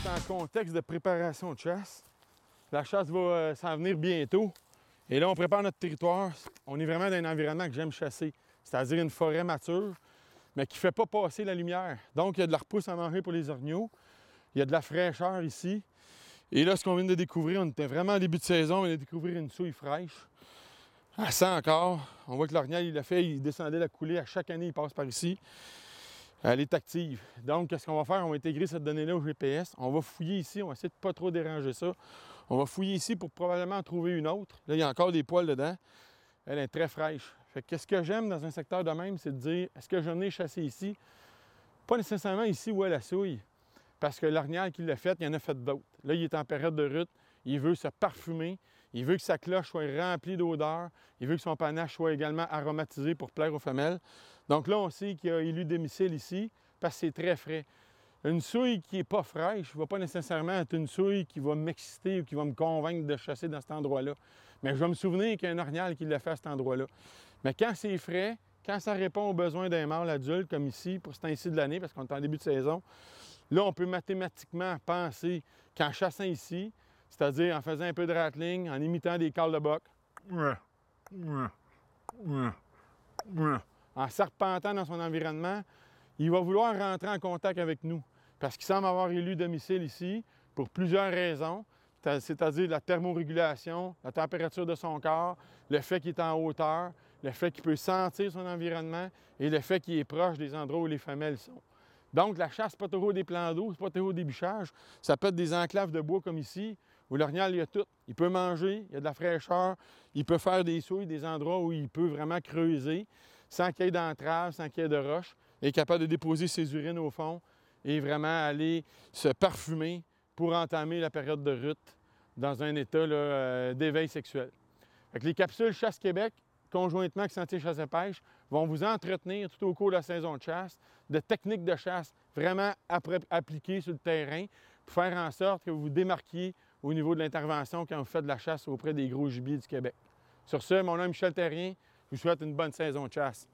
en contexte de préparation de chasse. La chasse va s'en venir bientôt. Et là, on prépare notre territoire. On est vraiment dans un environnement que j'aime chasser, c'est-à-dire une forêt mature, mais qui ne fait pas passer la lumière. Donc, il y a de la repousse à manger pour les orignaux. Il y a de la fraîcheur ici. Et là, ce qu'on vient de découvrir, on était vraiment en début de saison, on vient de découvrir une souille fraîche. Elle sent encore. On voit que l'orignal, il l'a fait, il descendait la coulée. À chaque année, il passe par ici. Elle est active. Donc, qu'est-ce qu'on va faire? On va intégrer cette donnée-là au GPS. On va fouiller ici. On va essayer de ne pas trop déranger ça. On va fouiller ici pour probablement en trouver une autre. Là, il y a encore des poils dedans. Elle est très fraîche. Fait que qu'est-ce que j'aime dans un secteur de même, c'est de dire, est-ce que je venais chasser ici? Pas nécessairement ici où est la souille. Parce que l'orignal qui l'a fait, il en a fait d'autres. Là, il est en période de rut. Il veut se parfumer. Il veut que sa cloche soit remplie d'odeurs. Il veut que son panache soit également aromatisé pour plaire aux femelles. Donc là, on sait qu'il a élu domicile ici parce que c'est très frais. Une souille qui n'est pas fraîche ne va pas nécessairement être une souille qui va m'exciter ou qui va me convaincre de chasser dans cet endroit-là. Mais je vais me souvenir qu'il y a un orignal qui l'a fait à cet endroit-là. Mais quand c'est frais, quand ça répond aux besoins d'un mâle adulte, comme ici, pour ce temps-ci de l'année, parce qu'on est en début de saison, là, on peut mathématiquement penser qu'en chassant ici, c'est-à-dire en faisant un peu de rattling, en imitant des cals de boc, en serpentant dans son environnement, il va vouloir rentrer en contact avec nous parce qu'il semble avoir élu domicile ici pour plusieurs raisons, c'est-à-dire la thermorégulation, la température de son corps, le fait qu'il est en hauteur, le fait qu'il peut sentir son environnement et le fait qu'il est proche des endroits où les femelles sont. Donc, la chasse, c'est pas toujours des plans d'eau, c'est pas toujours des bûchages. Ça peut être des enclaves de bois comme ici, où l'orignal, il y a tout. Il peut manger, il y a de la fraîcheur, il peut faire des souilles, des endroits où il peut vraiment creuser, sans qu'il y ait d'entrave, sans qu'il y ait de roche. Il est capable de déposer ses urines au fond et vraiment aller se parfumer pour entamer la période de rut dans un état d'éveil sexuel. Fait que les capsules Chasse Québec, conjointement avec Sentier Chasse et Pêche, vont vous entretenir tout au cours de la saison de chasse de techniques de chasse vraiment appliquées sur le terrain pour faire en sorte que vous vous démarquiez au niveau de l'intervention quand vous faites de la chasse auprès des gros gibiers du Québec. Sur ce, mon nom est Michel Terrien. Je vous souhaite une bonne saison de chasse.